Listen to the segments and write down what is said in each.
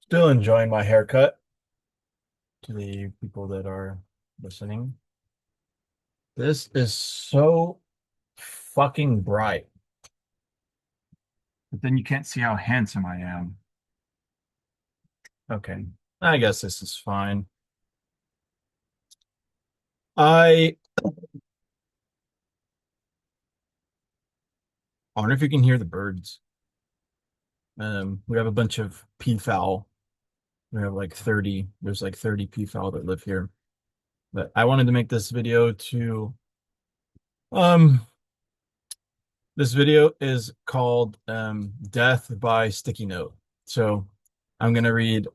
Still enjoying my haircut to the people that are listening. This is so fucking bright, but then you can't see how handsome I am. Okay, I guess this is fine. I wonder if you can hear the birds. We have a bunch of peafowl. We have like 30, there's like 30 peafowl that live here. But I wanted to make this video to, um, this video is called Death by Sticky Note. So I'm gonna read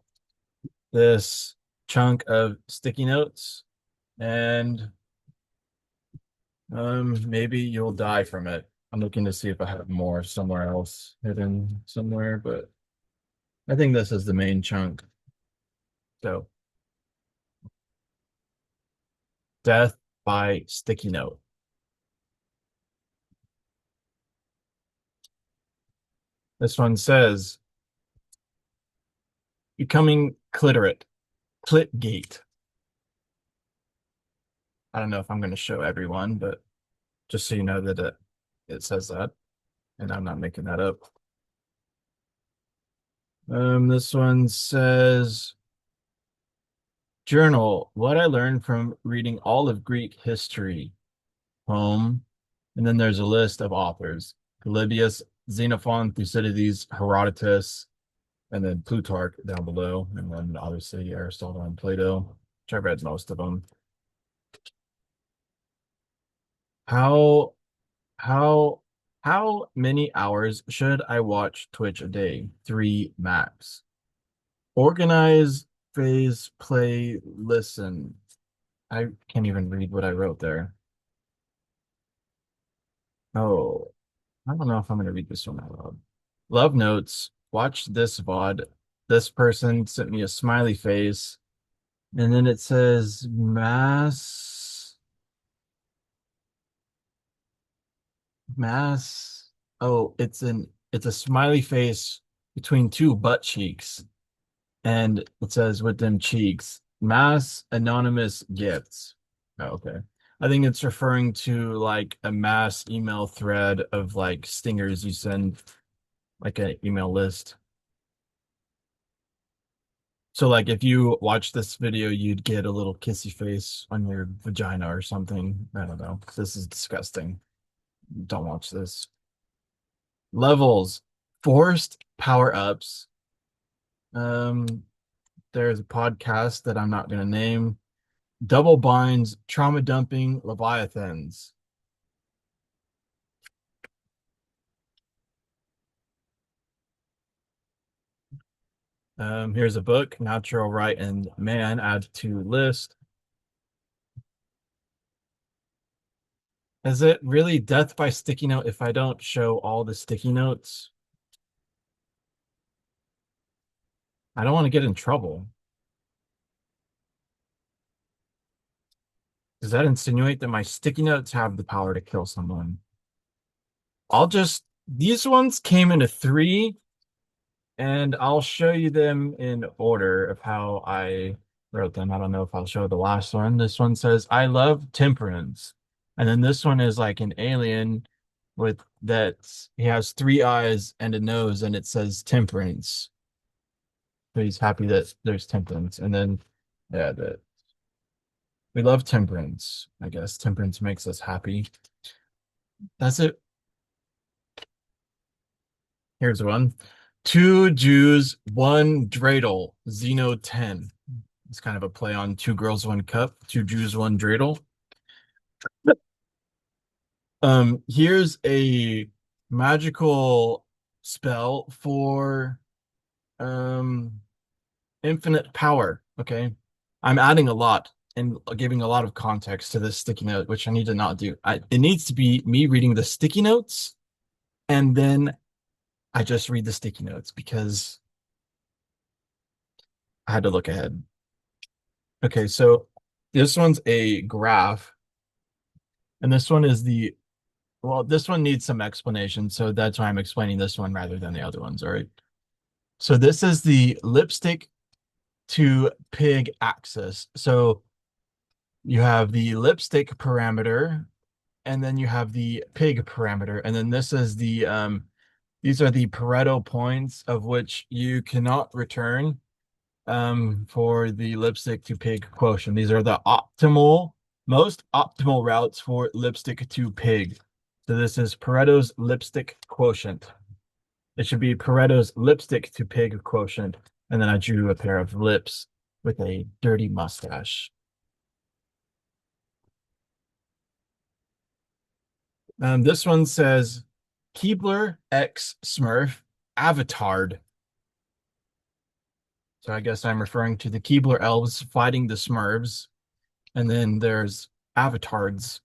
this chunk of sticky notes and maybe you'll die from it. I'm looking to see if I have more somewhere else hidden somewhere, but I think this is the main chunk. So, Death by Sticky Note. This one says, becoming cliterate, clitgate. I don't know if I'm going to show everyone, but just so you know that it says that, and I'm not making that up. This one says, journal, what I learned from reading all of Greek history, home. And then there's a list of authors: Polybius, Xenophon, Thucydides, Herodotus, and then Plutarch down below. And then obviously Aristotle and Plato, which I read most of them. How, how, how many hours should I watch Twitch a day? Three max. Organize, phase, play, listen. I can't even read what I wrote there. Oh, I don't know if I'm going to read this one out loud. Love notes. Watch this VOD. This person sent me a smiley face, and then it says mass. Oh, it's a smiley face between two butt cheeks, and it says with them cheeks, mass anonymous gifts. Oh, okay. I think it's referring to like a mass email thread of like stingers you send, like an email list. So like if you watch this video, you'd get a little kissy face on your vagina or something. I don't know. This is disgusting. Don't watch this. Levels, forced power ups. Um, there's a podcast that I'm not gonna name. Double binds, trauma dumping, leviathans. Here's a book, Natural Right and Man, add to list. Is it really death by sticky note if I don't show all the sticky notes? I don't want to get in trouble. Does that insinuate that my sticky notes have the power to kill someone? These ones came into three, and I'll show you them in order of how I wrote them. I don't know if I'll show the last one. This one says, I love temperance. And then this one is like an alien with that he has three eyes and a nose, and it says temperance. So he's happy that there's temperance. And then, yeah, that we love temperance. I guess temperance makes us happy. That's it. Here's one. Two Jews, one dreidel, Xeno 10. It's kind of a play on two girls, one cup, two Jews, one dreidel. Here's a magical spell for um infinite power. Okay. I'm adding a lot and giving a lot of context to this sticky note, which I need to not do. It needs to be me reading the sticky notes and then I just read the sticky notes because I had to look ahead. Okay, so this one's a graph, and this one is well, this one needs some explanation, so that's why I'm explaining this one rather than the other ones. All right. So this is the lipstick to pig axis. So you have the lipstick parameter, and then you have the pig parameter, and then this is the these are the Pareto points of which you cannot return for the lipstick to pig quotient. These are the most optimal routes for lipstick to pig. So this is Pareto's lipstick quotient. It should be Pareto's lipstick to pig quotient. And then I drew a pair of lips with a dirty mustache. This one says Keebler X Smurf Avatard. So I guess I'm referring to the Keebler elves fighting the Smurfs. And then there's avatars.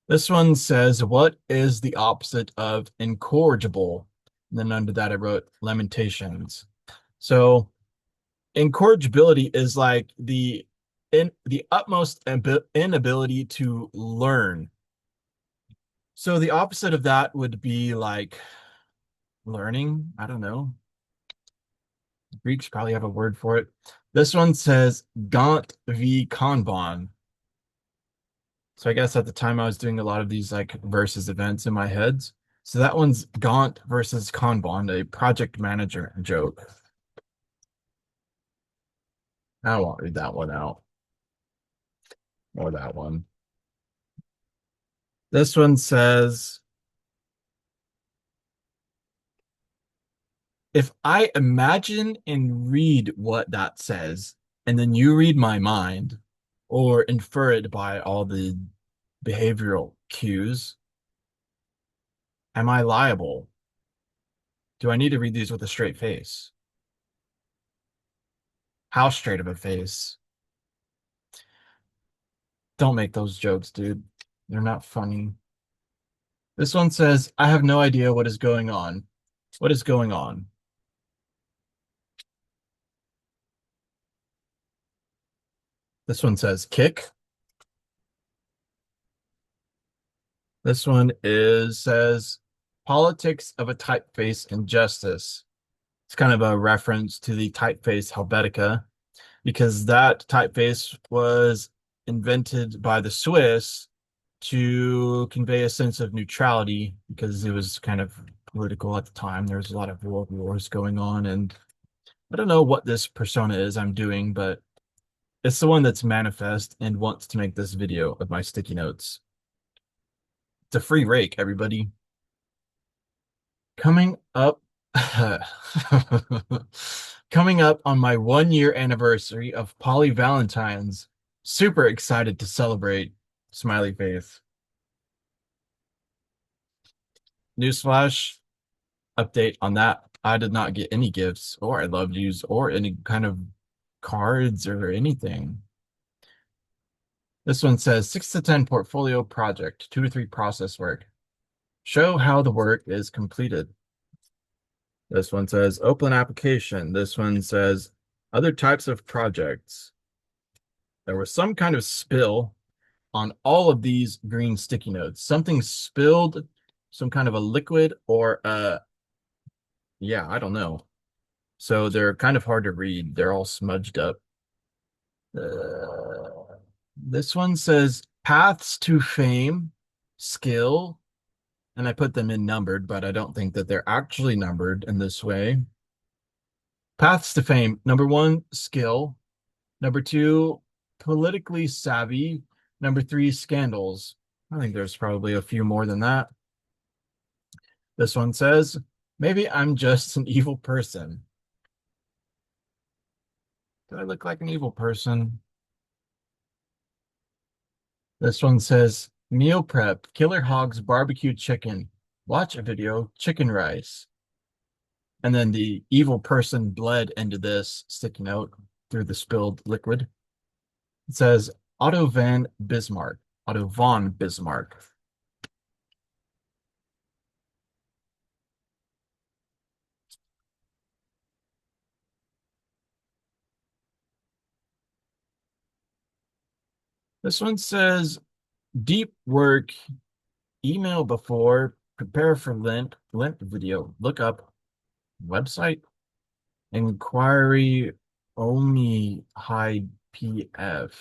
This one says, what is the opposite of incorrigible? And then under that, I wrote lamentations. So incorrigibility is like the utmost inability to learn. So the opposite of that would be like learning. I don't know. Greeks probably have a word for it. This one says Gaunt v Kanban. So I guess at the time I was doing a lot of these like versus events in my heads. So that one's Gaunt versus Kanban, a project manager joke. I won't read that one out. Or that one. This one says, if I imagine and read what that says, and then you read my mind or infer it by all the behavioral cues, am I liable? Do I need to read these with a straight face? How straight of a face? Don't make those jokes, dude. They're not funny. This one says, I have no idea what is going on. What is going on? This one says kick. This one is says politics of a typeface injustice. It's kind of a reference to the typeface Helvetica because that typeface was invented by the Swiss to convey a sense of neutrality because it was kind of political at the time. There was a lot of world wars going on, and I don't know what this persona is I'm doing, but it's the one that's manifest and wants to make this video of my sticky notes. It's a free rake, everybody. Coming up, coming up on my 1 year anniversary of Polly Valentine's. Super excited to celebrate. Smiley face. Newsflash, update on that. I did not get any gifts or I love yous or any kind of cards or anything. This one says 6 to 10 portfolio project, 2 to 3 process work. Show how the work is completed. This one says open application. This one says other types of projects. There was some kind of spill on all of these green sticky notes. Something spilled, some kind of a liquid or yeah, I don't know. So they're kind of hard to read. They're all smudged up. This one says paths to fame, skill, and I put them in numbered, but I don't think that they're actually numbered in this way. Paths to fame. Number 1, skill. Number 2, politically savvy. Number 3, scandals. I think there's probably a few more than that. This one says, maybe I'm just an evil person. Do I look like an evil person? This one says, meal prep, Killer Hogs barbecue chicken. Watch a video, chicken rice. And then the evil person bled into this sticky note through the spilled liquid. It says, Otto von Bismarck. Otto von Bismarck. This one says, deep work, email before, Prepare for Lent video. Look up website inquiry only hide PF.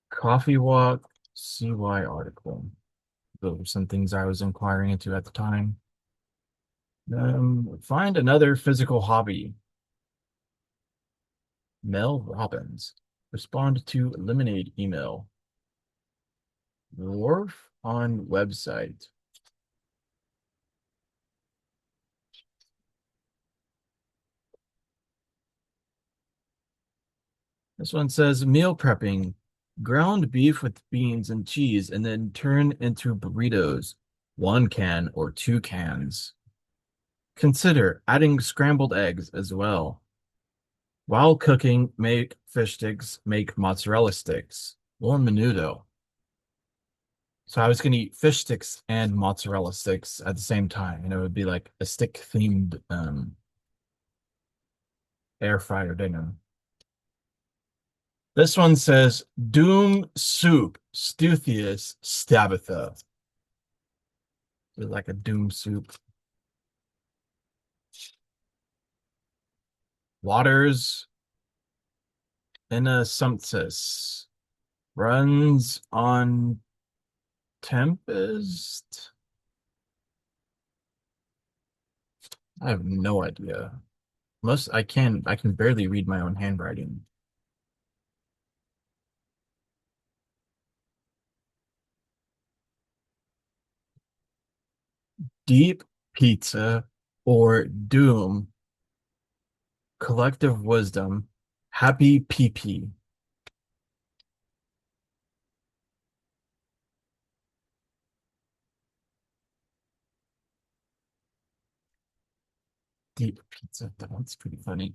Coffee walk CY article. Those were some things I was inquiring into at the time. Find another physical hobby. Mel Robbins. Respond to lemonade email. Wharf on website. This one says meal prepping. Ground beef with beans and cheese and then turn into burritos. 1 can or 2 cans. Consider adding scrambled eggs as well. While cooking, make fish sticks, make mozzarella sticks, or menudo. So I was going to eat fish sticks and mozzarella sticks at the same time, and it would be like a stick-themed air fryer dinner. This one says Doom Soup, Stuthius Stabatha. It's like a Doom Soup. Waters Inasumptus runs on Tempest. I have no idea. I can barely read my own handwriting. Deep pizza or doom, collective wisdom, happy PP. Deep pizza. That's pretty funny.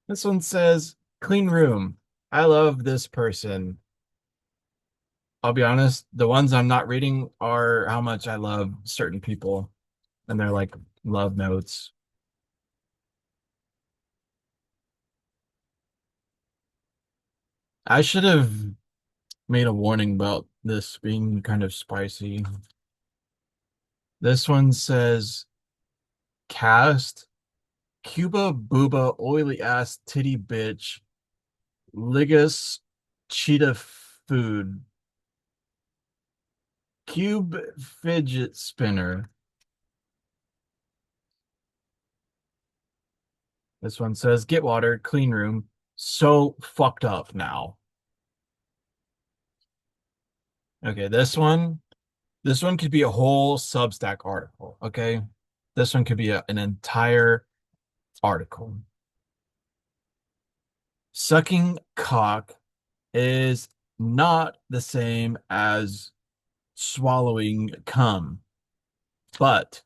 This one says clean room. I love this person. I'll be honest, the ones I'm not reading are how much I love certain people, and they're like love notes. I should have made a warning about this being kind of spicy. This one says cast Cuba booba oily ass titty bitch ligus cheetah food cube fidget spinner. This one says get water clean room so fucked up now. Okay, this one could be a whole Substack article. Okay, this one could be an entire article. Sucking cock is not the same as swallowing cum, but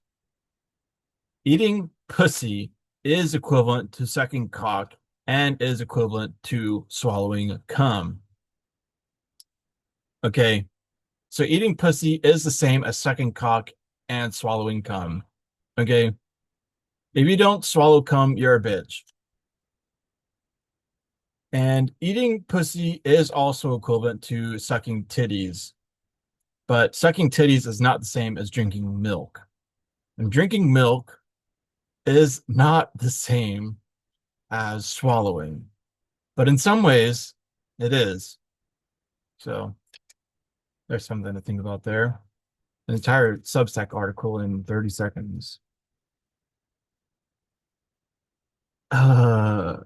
eating pussy is equivalent to sucking cock and is equivalent to swallowing cum. Okay, so eating pussy is the same as sucking cock and swallowing cum. Okay, if you don't swallow cum, you're a bitch. And eating pussy is also equivalent to sucking titties, but sucking titties is not the same as drinking milk. And drinking milk is not the same as swallowing, but in some ways it is. So there's something to think about there. An entire Substack article in 30 seconds. Uh,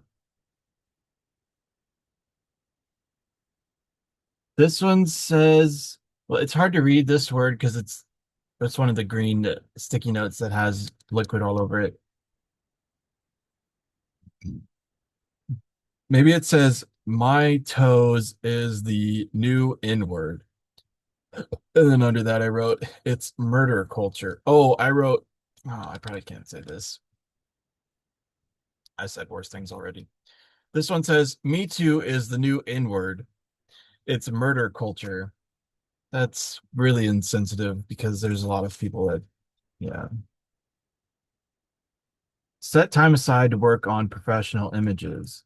this one says, well, it's hard to read this word because it's one of the green sticky notes that has liquid all over it. Maybe it says, my toes is the new N word. And then under that, I wrote, it's murder culture. Oh, I probably can't say this. I said worse things already. This one says, me too is the new N word. It's murder culture. That's really insensitive because there's a lot of people that, yeah. Set time aside to work on professional images.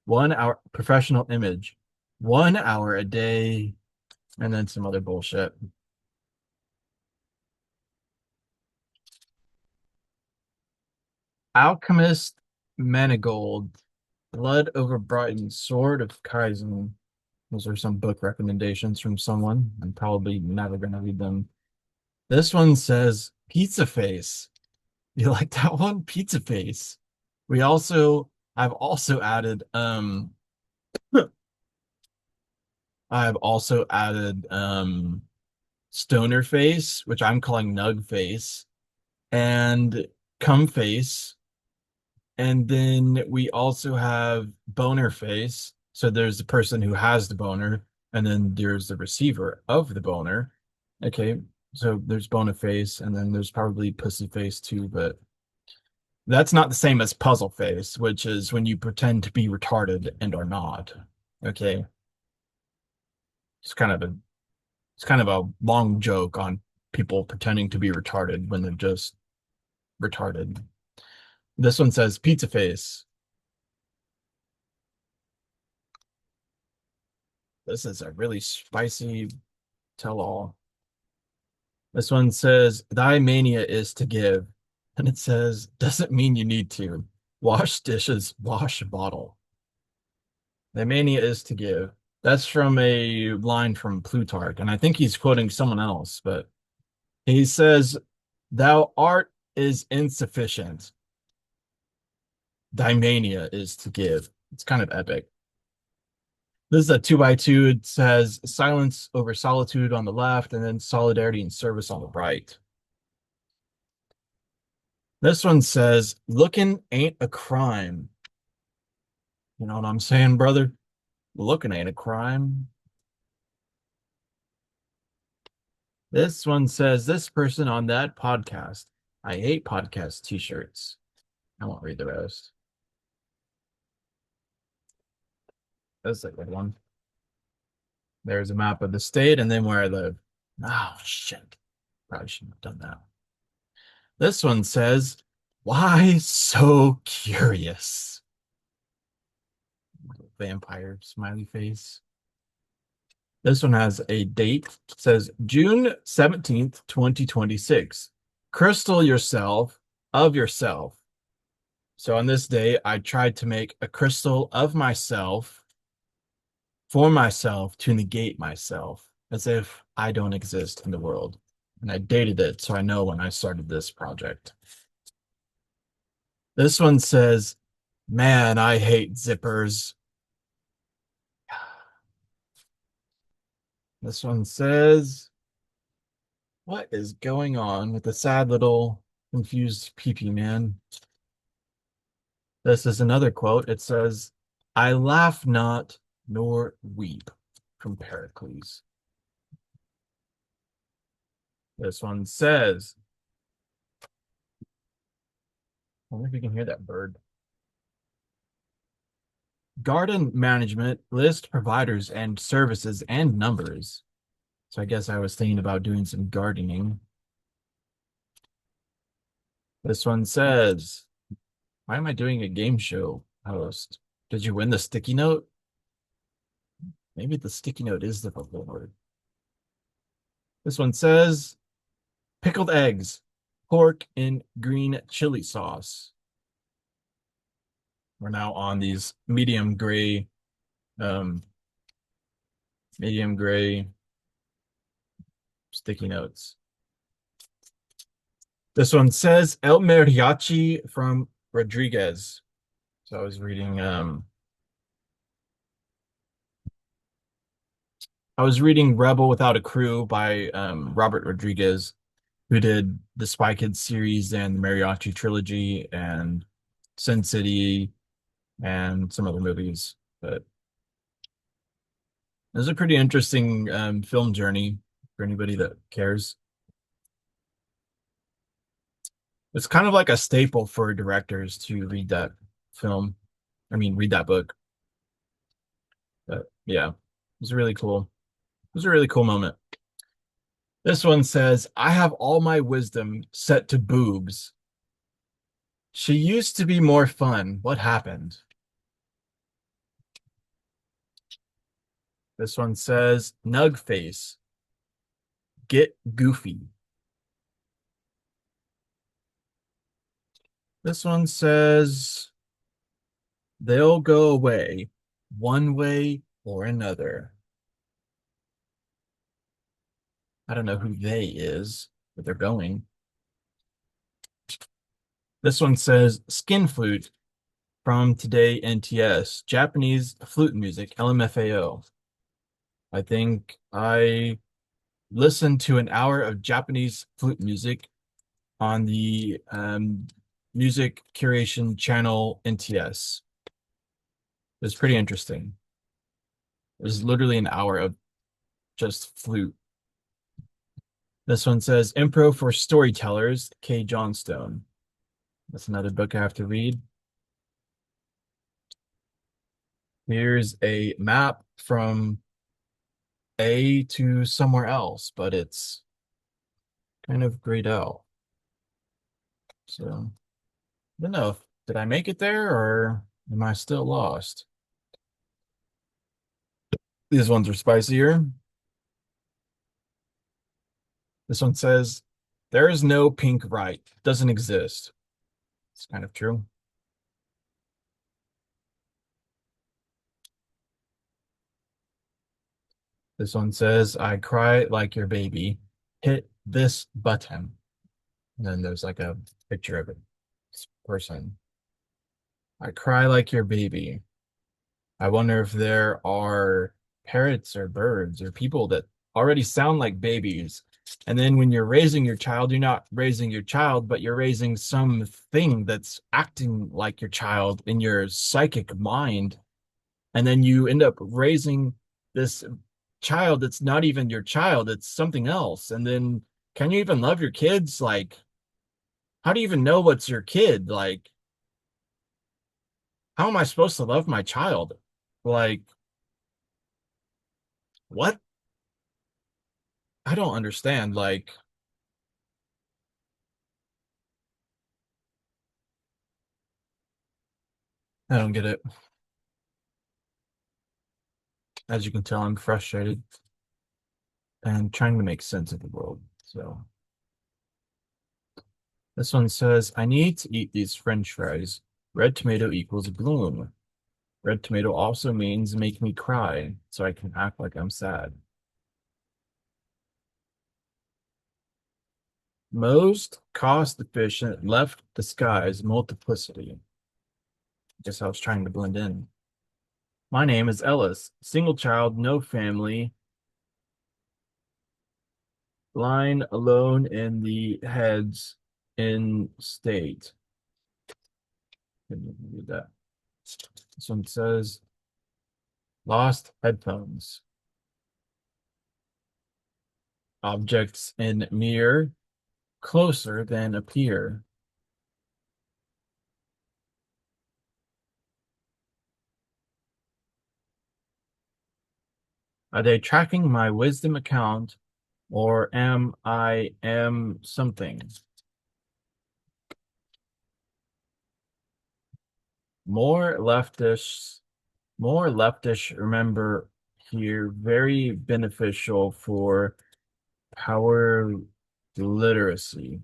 1 hour professional image, 1 hour a day and then some other bullshit. Alchemist Manigold, Blood Over Brighton, Sword of Kaizen. Those are some book recommendations from someone. I'm probably never going to read them. This one says Pizza Face. You like that one? Pizza Face. I've also added I've also added Stoner Face, which I'm calling Nug Face, and Cum Face. And then we also have Boner Face. So there's the person who has the boner, and then there's the receiver of the boner. Okay, so there's Boner Face, and then there's probably Pussy Face too, but that's not the same as Puzzle Face, which is when you pretend to be retarded and are not. Okay, it's kind of a it's kind of a long joke on people pretending to be retarded when they're just retarded. This one says Pizza Face. This is a really spicy tell all. This one says, Thy mania is to give. And it says, doesn't mean you need to. Wash dishes, wash a bottle. Thy mania is to give. That's from a line from Plutarch. And I think he's quoting someone else, but he says, Thou art is insufficient. Thy mania is to give. It's kind of epic. This is a two by two. It says silence over solitude on the left, and then solidarity and service on the right. This one says, looking ain't a crime. You know what I'm saying, brother? Looking ain't a crime. This one says, this person on that podcast. I hate podcast t-shirts. I won't read the rest. That's a good one. There's a map of the state and then where I live. Oh, shit. Probably shouldn't have done that. This one says, why so curious? Vampire smiley face. This one has a date. It says June 17th, 2026. Crystal yourself of yourself. So on this day, I tried to make a crystal of myself for myself to negate myself as if I don't exist in the world. And I dated it so I know when I started this project. This one says, man, I hate zippers. This one says, what is going on with the sad little confused pee-pee man? This is another quote. It says, I laugh not nor weep from Pericles. This one says, I wonder if you can hear that bird. Garden management, list providers and services and numbers. So I guess I was thinking about doing some gardening. This one says, why am I doing a game show host? Did you win the sticky note? Maybe the sticky note is the reward. This one says, pickled eggs, pork in green chili sauce. We're now on these um, medium gray sticky notes. This one says El Mariachi from Rodriguez. So I was reading Rebel Without a Crew by Robert Rodriguez, who did the Spy Kids series and the Mariachi trilogy and Sin City and some other movies. But it was a pretty interesting film journey for anybody that cares. It's kind of like a staple for directors to read that film. I mean, read that book. But yeah, it was really cool. It was a really cool moment. This one says, I have all my wisdom set to boobs. She used to be more fun. What happened? This one says, Nug face, get goofy. This one says, they'll go away one way or another. I don't know who they is, but they're going. This one says, skin flute from today NTS, Japanese flute music, LMFAO. I think I listened to an hour of Japanese flute music on the music curation channel NTS. It was pretty interesting. It was literally an hour of just flute. This one says Impro for Storytellers, K. Johnstone. That's another book I have to read. Here's a map from A to somewhere else, but it's kind of grayed out. So I don't know if did I make it there or am I still lost? These ones are spicier. This one says, there is no pink right. Doesn't exist. It's kind of true. This one says, I cry like your baby. Hit this button. And then there's like a picture of a person. I cry like your baby. I wonder if there are parrots or birds or people that already sound like babies. And then when you're raising your child, you're not raising your child, but you're raising something that's acting like your child in your psychic mind. And then you end up raising this child that's not even your child, it's something else. And then can you even love your kids? Like, how do you even know what's your kid? Like, how am I supposed to love my child? Like, what? I don't understand. Like, I don't get it. As you can tell, I'm frustrated and trying to make sense of the world. So this one says, I need to eat these French fries. Red tomato equals gloom. Red tomato also means make me cry, so I can act like I'm sad. Most cost efficient left disguise multiplicity. Guess I was trying to blend in. My name is Ellis, single child, no family, line alone in the heads in state. Couldn't read that. This one says lost headphones. Objects in mirror closer than appear. Are they tracking my wisdom account or am something? More leftish, more leftish, remember here, very beneficial for power literacy.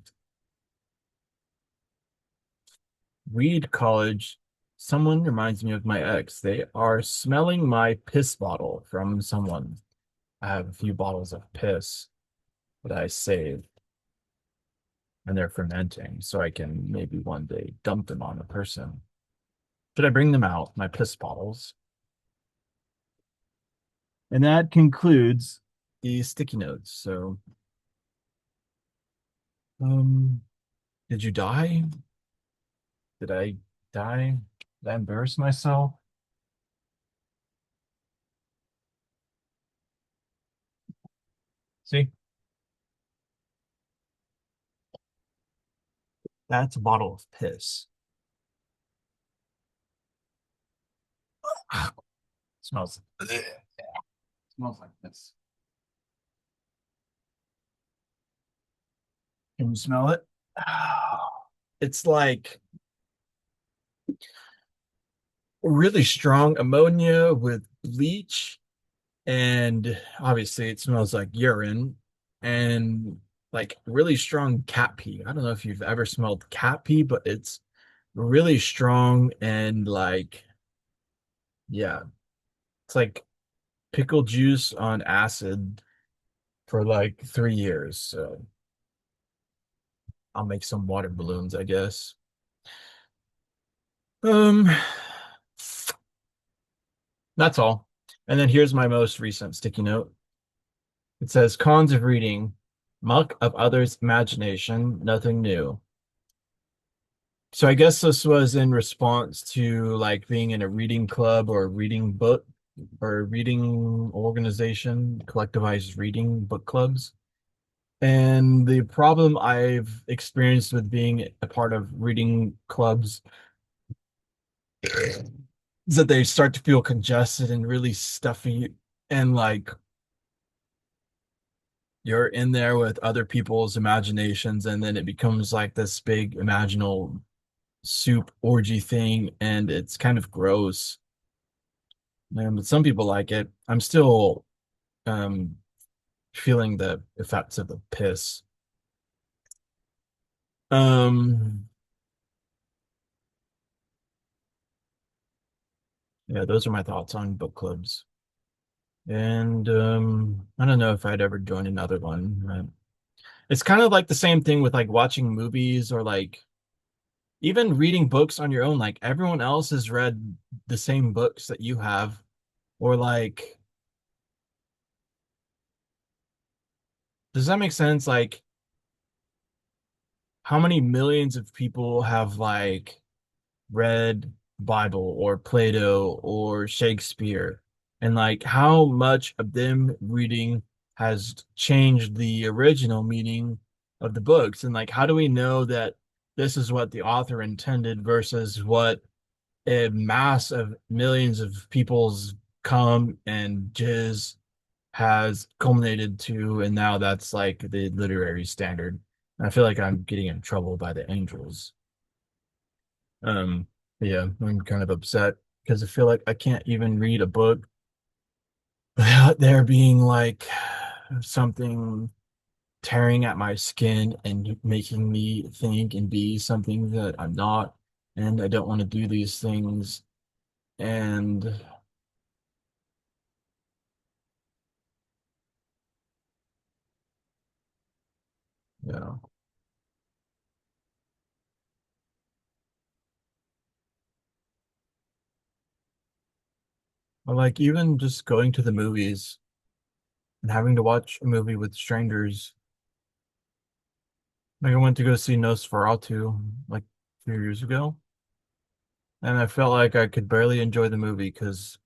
Reed College, someone reminds me of my ex. They are smelling my piss bottle from someone. I have a few bottles of piss that I saved, and they're fermenting, so I can maybe one day dump them on a person. Should I bring them out, my piss bottles? And that concludes the sticky notes. So, um, did you die? Did I die? Did I embarrass myself? See, that's a bottle of piss. Smells, smells like this. Can you smell it? It's like really strong ammonia with bleach and obviously it smells like urine and like really strong cat pee. I don't know if you've ever smelled cat pee, but it's really strong and like, yeah, it's like pickle juice on acid for like 3 years. So I'll make some water balloons, I guess. Um, that's all. And then here's my most recent sticky note. It says cons of reading, muck of others' imagination, nothing new. So I guess this was in response to like being in a reading club or a reading book or a reading organization, collectivized reading book clubs. And the problem I've experienced with being a part of reading clubs is that they start to feel congested and really stuffy, and like you're in there with other people's imaginations, and then it becomes like this big imaginal soup orgy thing, and it's kind of gross. But some people like it. I'm still um feeling the effects of the piss. Um, yeah, those are my thoughts on book clubs. And I don't know if I'd ever join another one. It's kind of like the same thing with like watching movies or like even reading books on your own. Like everyone else has read the same books that you have, or like, does that make sense? Like, how many millions of people have like read Bible or Plato or Shakespeare, and like how much of them reading has changed the original meaning of the books, and like how do we know that this is what the author intended versus what a mass of millions of people's come and jizz has culminated to, and now that's like the literary standard. I feel like I'm getting in trouble by the angels. Um, yeah, I'm kind of upset because I feel like I can't even read a book without there being like something tearing at my skin and making me think and be something that I'm not. And I don't want to do these things. And yeah, but like even just going to the movies and having to watch a movie with strangers. Like I went to go see Nosferatu like 2 years ago, and I felt like I could barely enjoy the movie because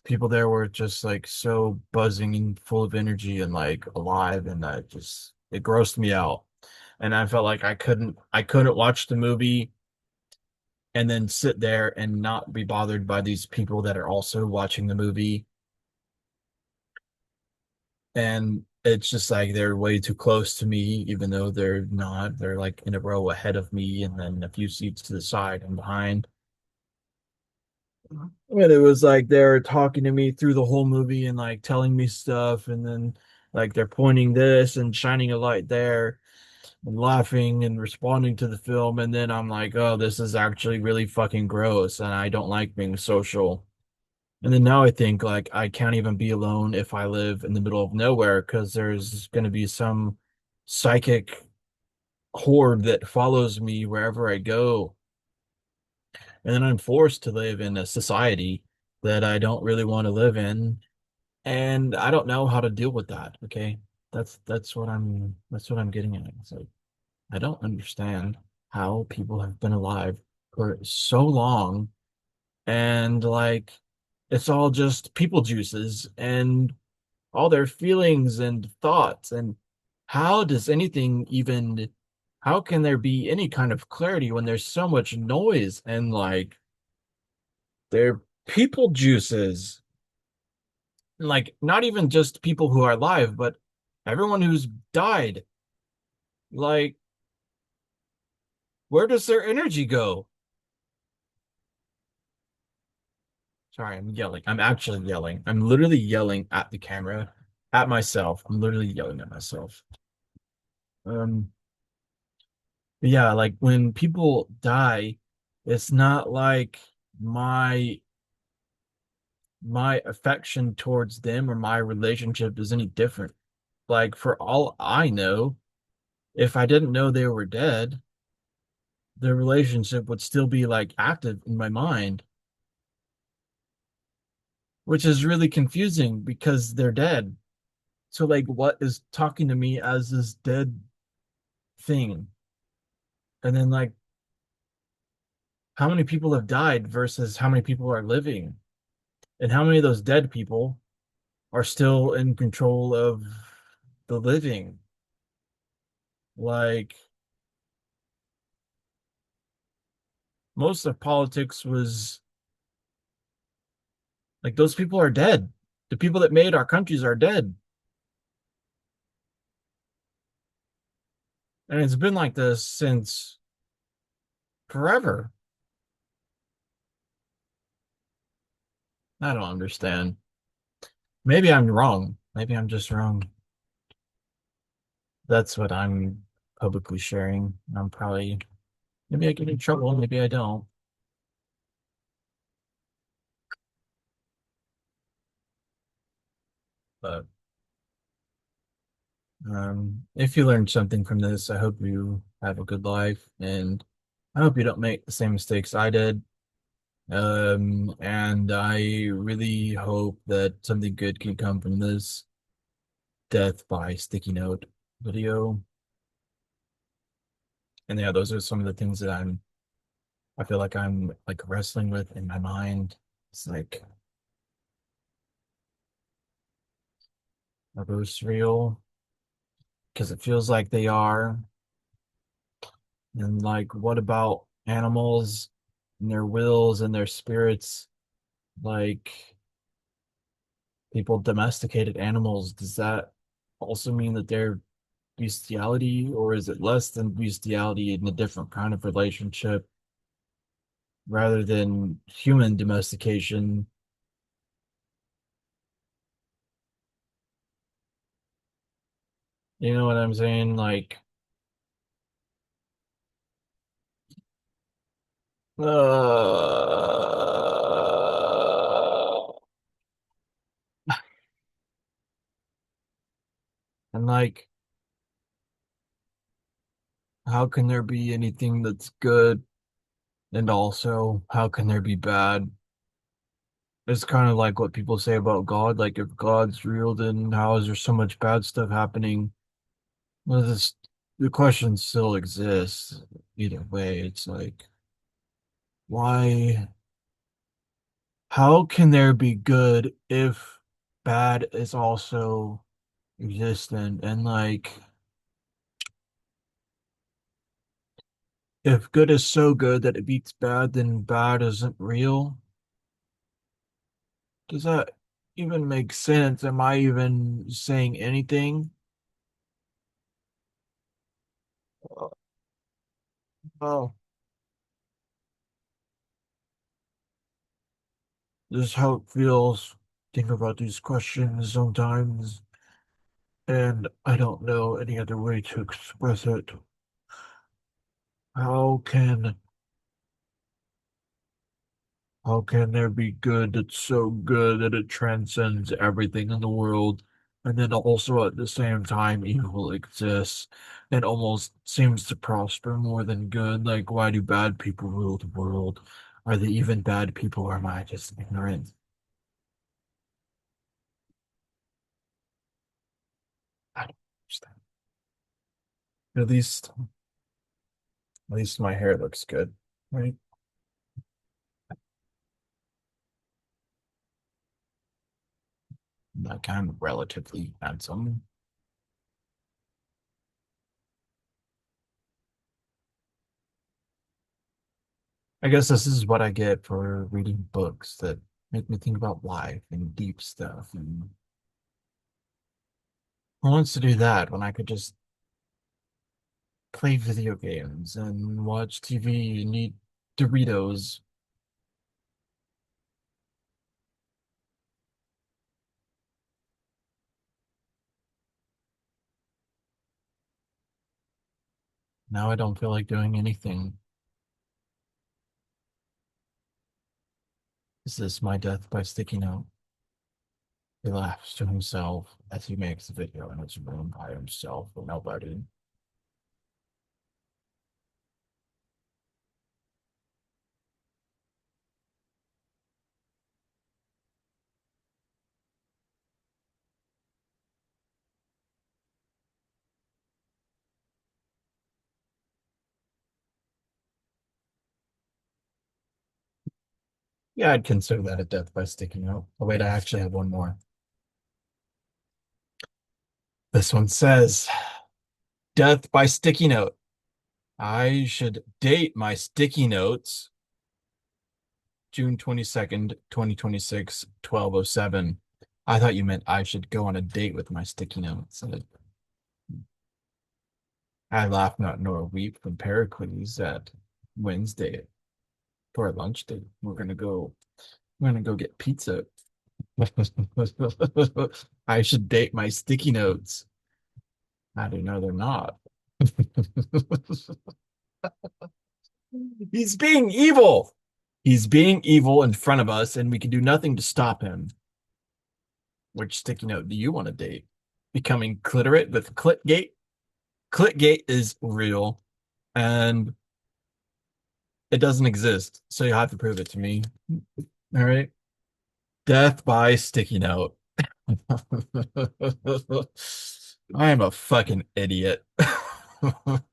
people there were just like so buzzing and full of energy and like alive, and that just it grossed me out. And I felt like I couldn't watch the movie and then sit there and not be bothered by these people that are also watching the movie. And it's just like they're way too close to me, even though they're not. They're like in a row ahead of me and then a few seats to the side and behind. And it was like they're talking to me through the whole movie and like telling me stuff, and then like they're pointing this and shining a light there and laughing and responding to the film. And then I'm like, oh, this is actually really fucking gross, and I don't like being social. And then now I think like I can't even be alone if I live in the middle of nowhere because there's going to be some psychic horde that follows me wherever I go. And then I'm forced to live in a society that I don't really want to live in, and I don't know how to deal with that. Okay. That's what I'm getting at. It's like I don't understand how people have been alive for so long, and like it's all just people juices and all their feelings and thoughts, and how does anything even how can there be any kind of clarity when there's so much noise, and like they're people juices, like not even just people who are alive but everyone who's died. Like where does their energy go? Sorry, I'm yelling. I'm actually yelling. I'm literally yelling at the camera, at myself. I'm literally yelling at myself. Um, but yeah, like when people die, it's not like my my affection towards them or my relationship is any different. Like for all I know, if I didn't know they were dead, the relationship would still be like active in my mind, which is really confusing because they're dead. So like what is talking to me as this dead thing? And then like how many people have died versus how many people are living? And how many of those dead people are still in control of the living? Like most of politics was like those people are dead. The people that made our countries are dead. And it's been like this since forever. I don't understand. Maybe I'm wrong. Maybe I'm just wrong. That's what I'm publicly sharing. I'm probably, maybe I get in trouble, maybe I don't. But if you learned something from this, I hope you have a good life and I hope you don't make the same mistakes I did. And I really hope that something good can come from this death by sticky note video. And yeah, those are some of the things that I feel like I'm like wrestling with in my mind. It's like, are those real? Because it feels like they are. And like, what about animals and their wills and their spirits? Like, people domesticated animals, does that also mean that they're bestiality, or is it less than bestiality in a different kind of relationship rather than human domestication? You know what I'm saying? Like, and like, how can there be anything that's good? And also, how can there be bad? It's kind of like what people say about God. Like, if God's real, then how is there so much bad stuff happening? Well, the question still exists. Either way, it's like, why? How can there be good if bad is also existent? And like, if good is so good that it beats bad, then bad isn't real. Does that even make sense? Am I even saying anything? Oh, this is how it feels. Think about these questions sometimes, and I don't know any other way to express it. How can how can there be good that's so good that it transcends everything in the world? And then also at the same time, evil exists and almost seems to prosper more than good. Like, why do bad people rule the world? Are they even bad people, or am I just ignorant? I don't understand. At least, at least my hair looks good, right? Like I'm relatively handsome. I guess this is what I get for reading books that make me think about life and deep stuff. And who wants to do that when I could just play video games and watch TV and eat Doritos? Now I don't feel like doing anything. Is this my death by sticky note? He laughs to himself as he makes the video in his room by himself with nobody. Yeah, I'd consider that a death by sticky note. Oh, wait, I actually have one more. This one says, death by sticky note. I should date my sticky notes June 22nd, 2026, 12:07. I thought you meant I should go on a date with my sticky notes. I laugh not nor weep from Pericles at Wednesday for a lunch date. We're gonna go get pizza. I should date my sticky notes. I do know they're not. He's being evil. He's being evil in front of us, and we can do nothing to stop him. Which sticky note do you want to date? Becoming cliterate with Clitgate? Clitgate is real, and it doesn't exist, so you have to prove it to me. All right. Death by sticky note. I am a fucking idiot.